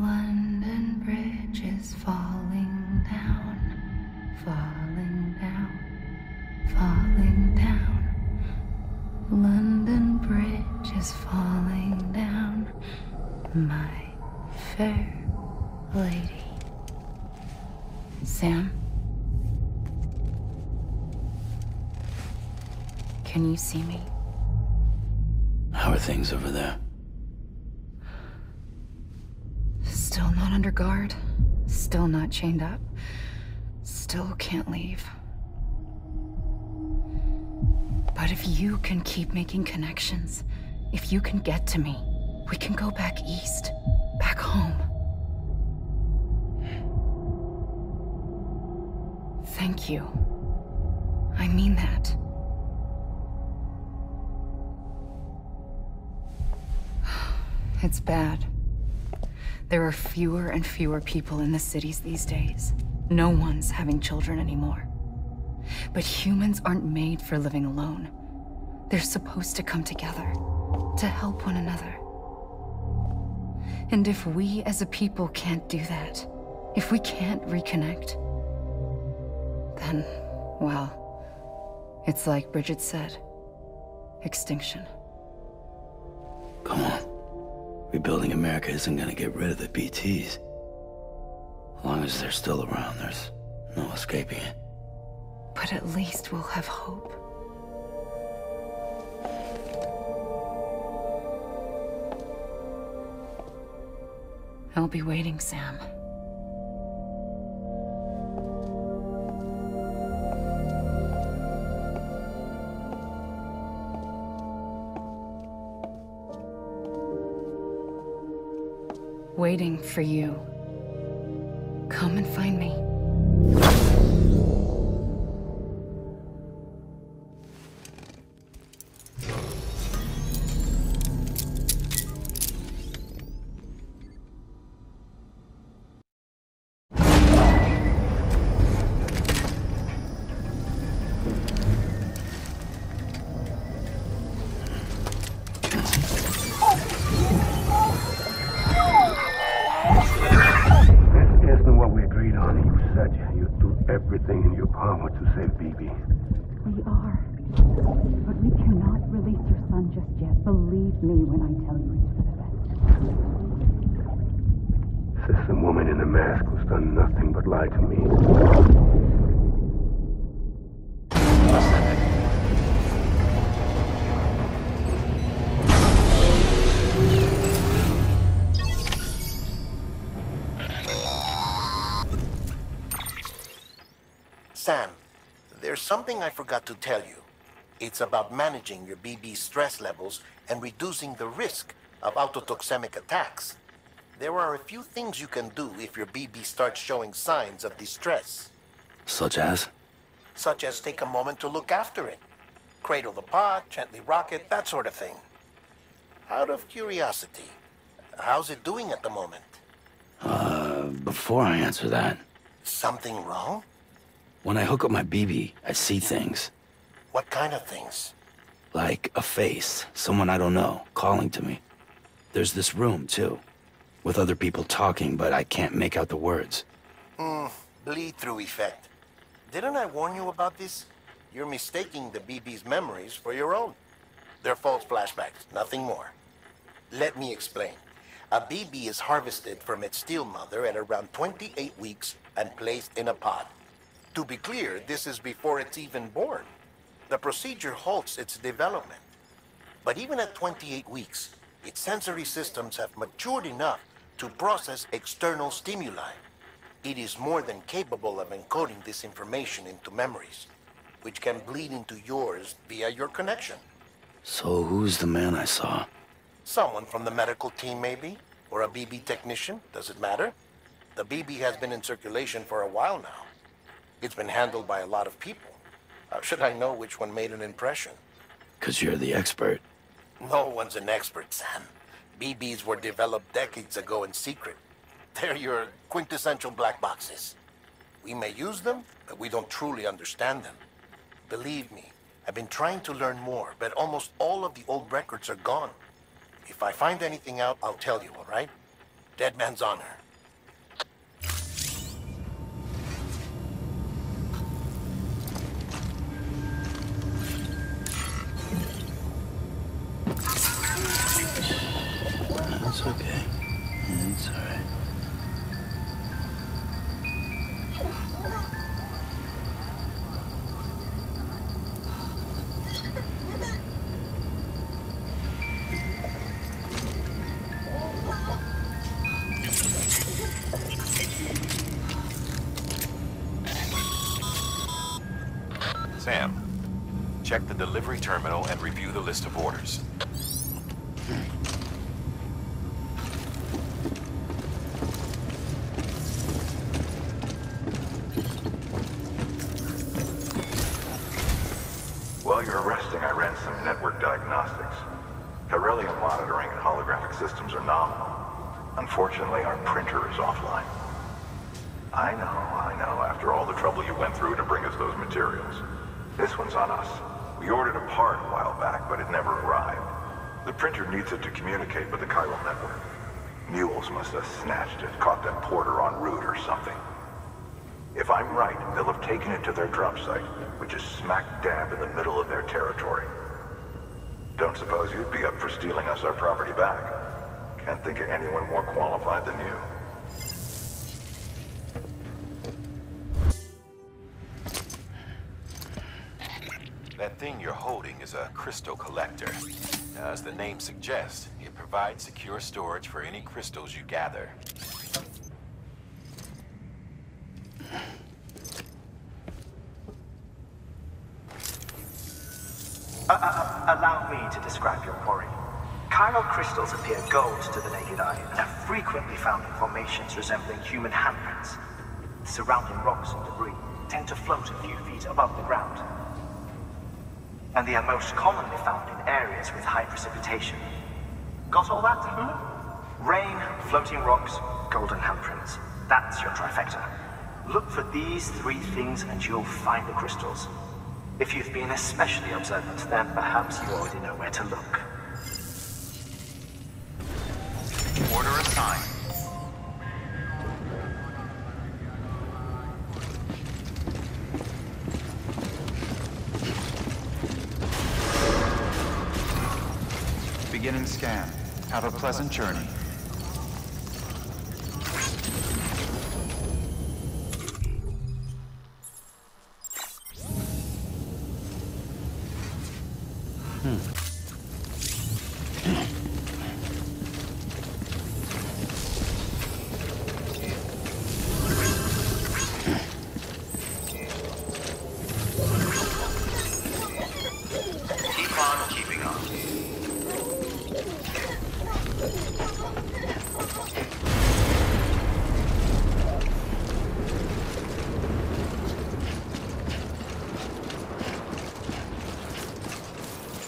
London Bridge is falling down, falling down, falling down. London Bridge is falling down, my fair lady. Sam? Can you see me? How are things over there? Still not under guard. Still not chained up. Still can't leave. But if you can keep making connections, if you can get to me, we can go back east. Back home. Thank you. I mean that. It's bad. There are fewer and fewer people in the cities these days. No one's having children anymore. But humans aren't made for living alone. They're supposed to come together, to help one another. And if we as a people can't do that, if we can't reconnect, then, well, it's like Bridget said, extinction. Come on. Rebuilding America isn't gonna get rid of the BTs. As long as they're still around, there's no escaping it. But at least we'll have hope. I'll be waiting, Sam. Waiting for you. Come and find me. Everything in your power to save BB. We are. But we cannot release your son just yet. Believe me when I tell you it's for the best. System woman in the mask who's done nothing but lie to me. Sam, there's something I forgot to tell you. It's about managing your BB stress levels and reducing the risk of autotoxemic attacks. There are a few things you can do if your BB starts showing signs of distress. Such as? Such as take a moment to look after it. Cradle the pod, gently rock it, that sort of thing. Out of curiosity, how's it doing at the moment? Before I answer that... Something wrong? When I hook up my BB, I see things. What kind of things? Like a face, someone I don't know, calling to me. There's this room, too, with other people talking, but I can't make out the words. Bleed-through effect. Didn't I warn you about this? You're mistaking the BB's memories for your own. They're false flashbacks, nothing more. Let me explain. A BB is harvested from its steel mother at around 28 weeks and placed in a pod. To be clear, this is before it's even born. The procedure halts its development. But even at 28 weeks, its sensory systems have matured enough to process external stimuli. It is more than capable of encoding this information into memories, which can bleed into yours via your connection. So who's the man I saw? Someone from the medical team, maybe? Or a BB technician, does it matter? The BB has been in circulation for a while now. It's been handled by a lot of people. How should I know which one made an impression? 'Cause you're the expert. No one's an expert, Sam. BBs were developed decades ago in secret. They're your quintessential black boxes. We may use them, but we don't truly understand them. Believe me, I've been trying to learn more, but almost all of the old records are gone. If I find anything out, I'll tell you, all right? dead man's honor. That's okay. It's all right. Sam, check the delivery terminal and review the list of orders. While you're resting, I ran some network diagnostics. Beryllium monitoring and holographic systems are nominal. Unfortunately, our printer is offline. I know, after all the trouble you went through to bring us those materials. This one's on us. We ordered a part a while back, but it never arrived. The printer needs it to communicate with the chiral network. Mules must have snatched it, caught that porter en route or something. If I'm right, they'll have taken it to their drop site, which is smack dab in the middle of their territory. Don't suppose you'd be up for stealing us our property back? Can't think of anyone more qualified than you. That thing you're holding is a crystal collector. Now, as the name suggests, it provides secure storage for any crystals you gather. Allow me to describe your quarry. Chiral crystals appear gold to the naked eye and are frequently found in formations resembling human handprints. Surrounding rocks and debris tend to float a few feet above the ground. And they are most commonly found in areas with high precipitation. Got all that? Rain, floating rocks, golden handprints. That's your trifecta. Look for these three things and you'll find the crystals. If you've been especially observant, then perhaps you already know where to look. Order assigned. Beginning scan. Have a pleasant journey. Keep on keeping on.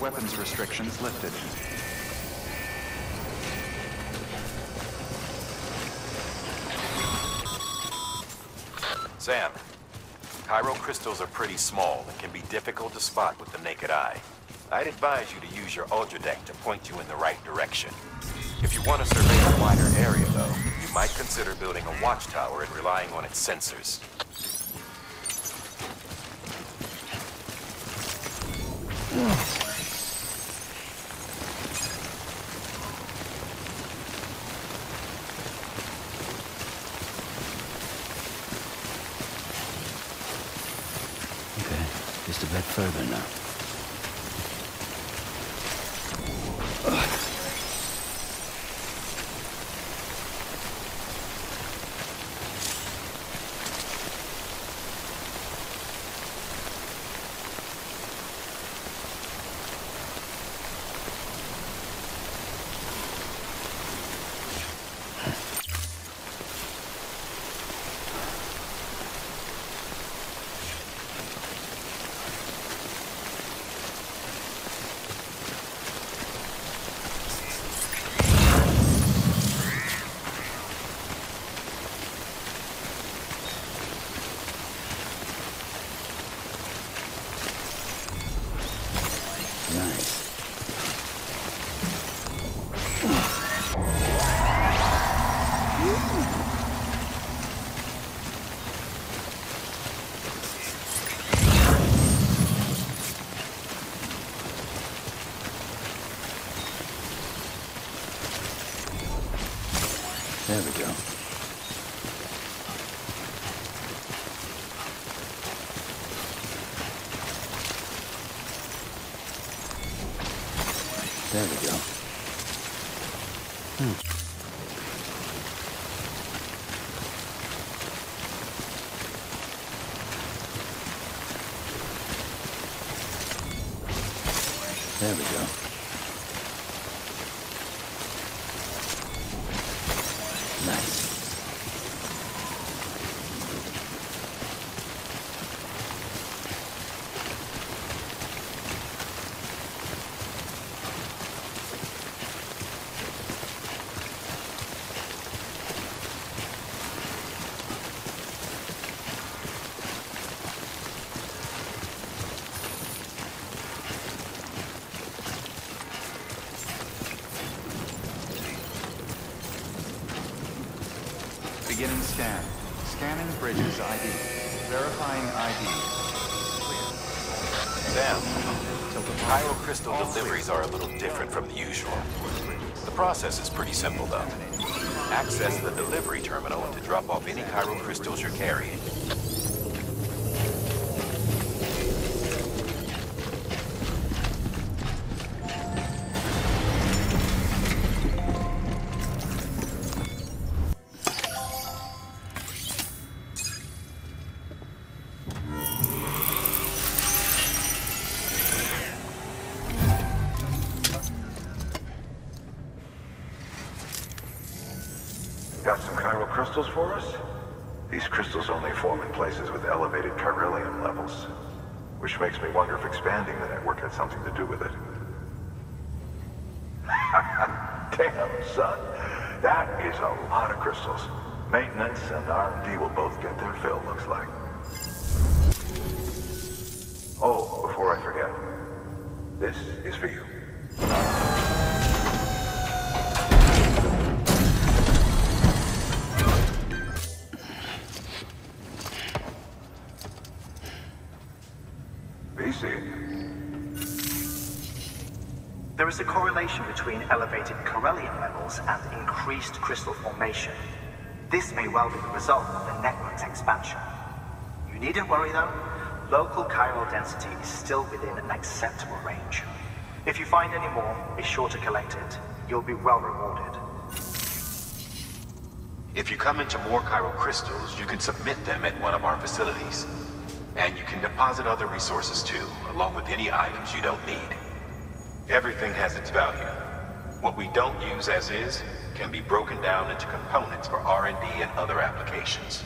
Weapons restrictions lifted. Sam, chiral crystals are pretty small and can be difficult to spot with the naked eye. I'd advise you to use your ultra deck to point you in the right direction. If you want to survey a wider area, though, you might consider building a watchtower and relying on its sensors. Okay, just a bit further now. There we go. There we go. There we go. Nice. Beginning scan. Scanning bridges ID. Verifying ID. Sam, Cairo crystal deliveries are a little different from the usual. The process is pretty simple, though. Access the delivery terminal to drop off any Cairo crystals you're carrying. Got some chiral crystals for us? These crystals only form in places with elevated chiralium levels, which makes me wonder if expanding the network had something to do with it. Damn, son. That is a lot of crystals. Maintenance and R&D will both get their fill, looks like. Oh, before I forget, this is for you. There is a correlation between elevated chiralium levels and increased crystal formation. This may well be the result of the network's expansion. You needn't worry though. Local chiral density is still within an acceptable range. If you find any more, be sure to collect it. You'll be well rewarded. If you come into more chiral crystals, you can submit them at one of our facilities. And you can deposit other resources too, along with any items you don't need. Everything has its value. What we don't use as is can be broken down into components for R&D and other applications.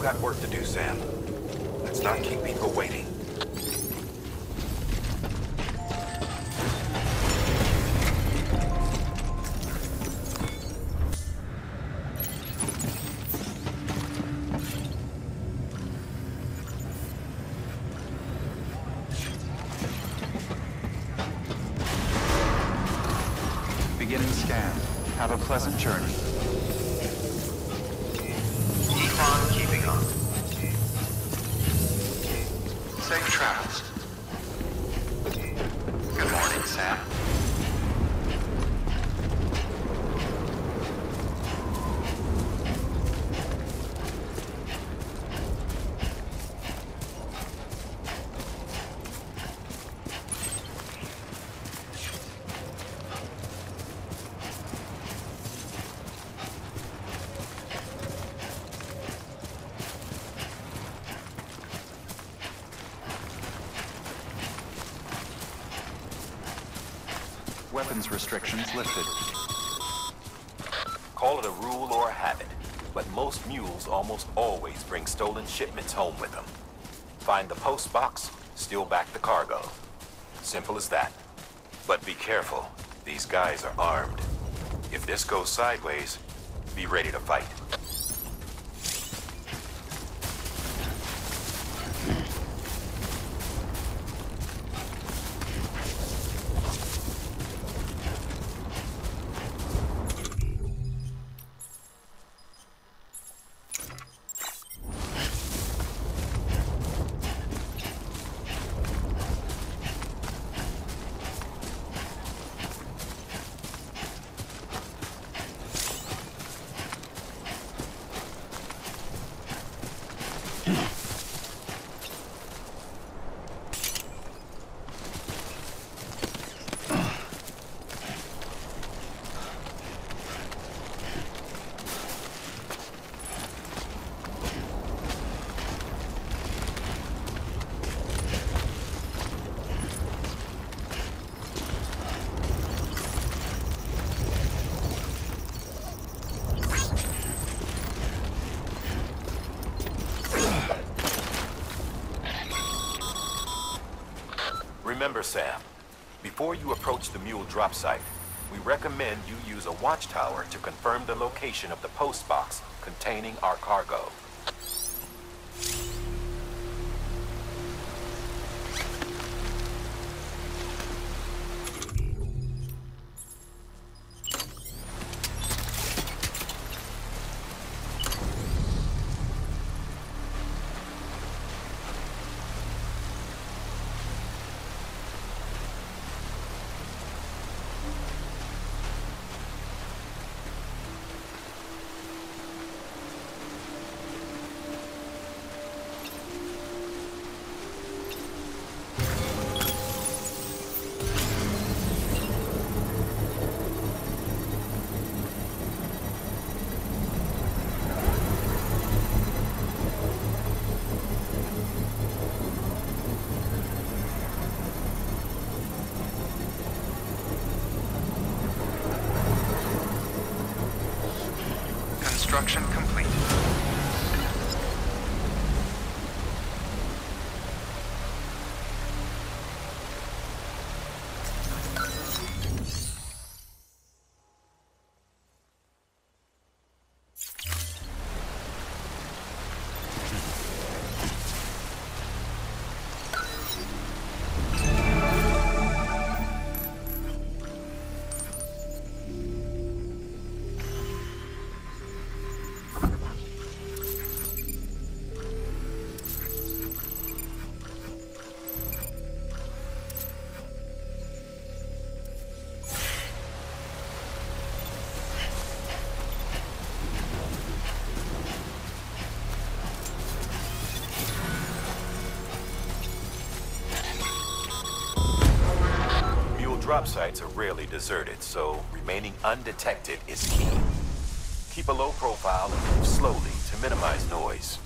Got work to do, Sam. Let's not keep people waiting. Beginning scan. Have a pleasant journey. Keeping on. Safe travels. Good morning, Sam. Weapons restrictions lifted. Call it a rule or a habit, but most mules almost always bring stolen shipments home with them. Find the post box, steal back the cargo. Simple as that. But be careful, these guys are armed. If this goes sideways, be ready to fight. Remember, Sam, before you approach the mule drop site, we recommend you use a watchtower to confirm the location of the post box containing our cargo. Construction complete. Drop sites are rarely deserted, so remaining undetected is key. Keep a low profile and move slowly to minimize noise.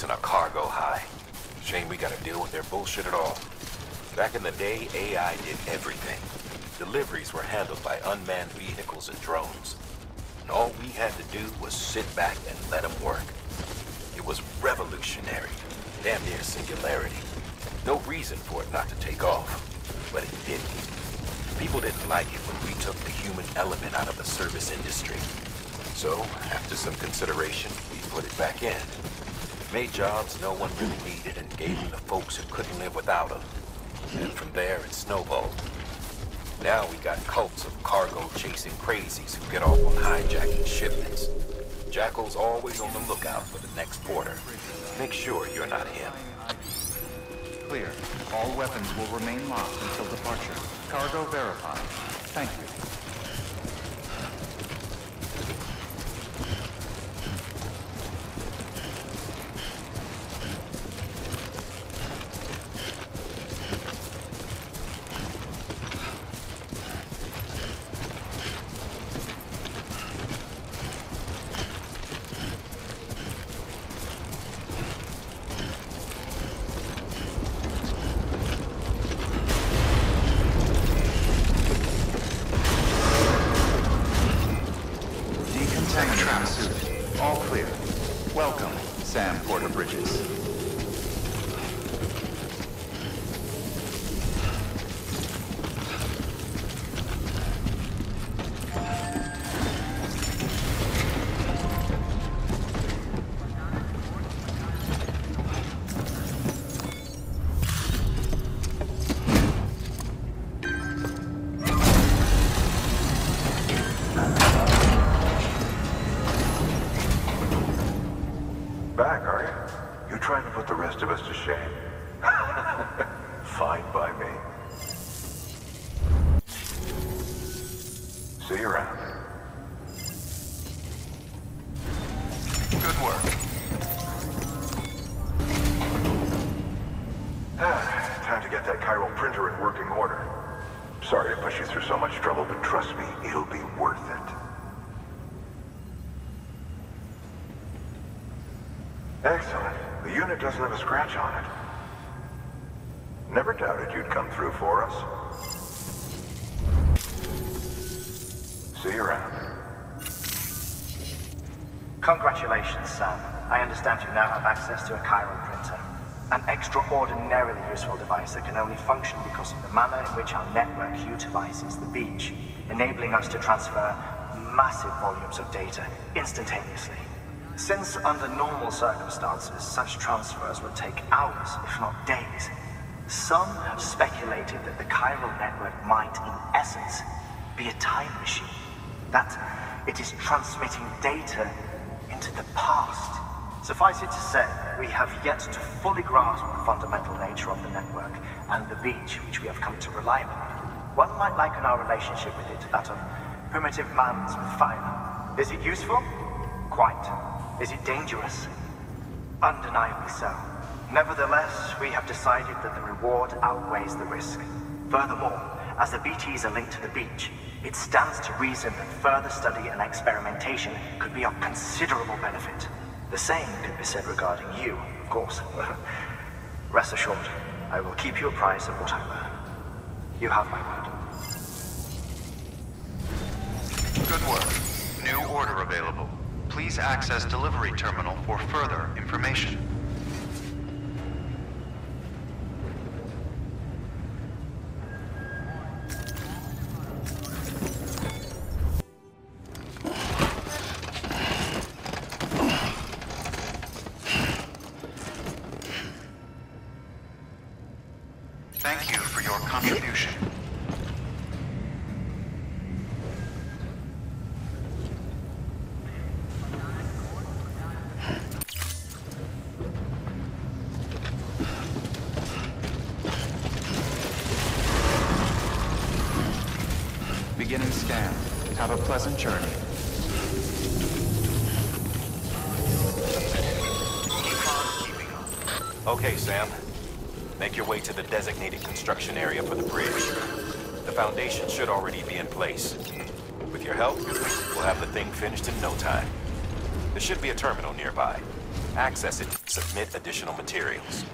chasing a cargo high. Shame we gotta deal with their bullshit at all. Back in the day, AI did everything. Deliveries were handled by unmanned vehicles and drones. And all we had to do was sit back and let them work. It was revolutionary, damn near singularity. No reason for it not to take off, but it didn't. People didn't like it when we took the human element out of the service industry. So, after some consideration, we put it back in. Made jobs no one really needed and gave them to folks who couldn't live without them. And from there, it snowballed. Now we got cults of cargo-chasing crazies who get off on hijacking shipments. Jackal's always on the lookout for the next porter. Make sure you're not him. Clear. All weapons will remain locked until departure. Cargo verified. Thank you. All clear. Welcome, Sam Porter Bridges. Back, are you? You trying to put the rest of us to shame? Fine by me. See you around. Good work. Time to get that chiral printer in working order. Sorry to push you through so much trouble, but trust me, it'll be worth it. Excellent. The unit doesn't have a scratch on it. Never doubted you'd come through for us. See you around. Congratulations, Sam. I understand you now have access to a chiral printer. An extraordinarily useful device that can only function because of the manner in which our network utilizes the beach, enabling us to transfer massive volumes of data instantaneously. Since under normal circumstances, such transfers would take hours, if not days, some have speculated that the chiral network might, in essence, be a time machine. That it is transmitting data into the past. Suffice it to say, we have yet to fully grasp the fundamental nature of the network and the beach which we have come to rely upon. One might liken our relationship with it to that of primitive mans with fire. Is it useful? Quite. Is it dangerous? Undeniably so. Nevertheless, we have decided that the reward outweighs the risk. Furthermore, as the BTs are linked to the beach, it stands to reason that further study and experimentation could be of considerable benefit. The same could be said regarding you, of course. Rest assured, I will keep you apprised of what I learn. You have my word. Good work. New order available. Please access delivery terminal for further information. Thank you for your contribution. Beginning scan. Have a pleasant journey. Okay, Sam. Make your way to the designated construction area for the bridge. The foundation should already be in place. With your help, we'll have the thing finished in no time. There should be a terminal nearby. Access it to submit additional materials.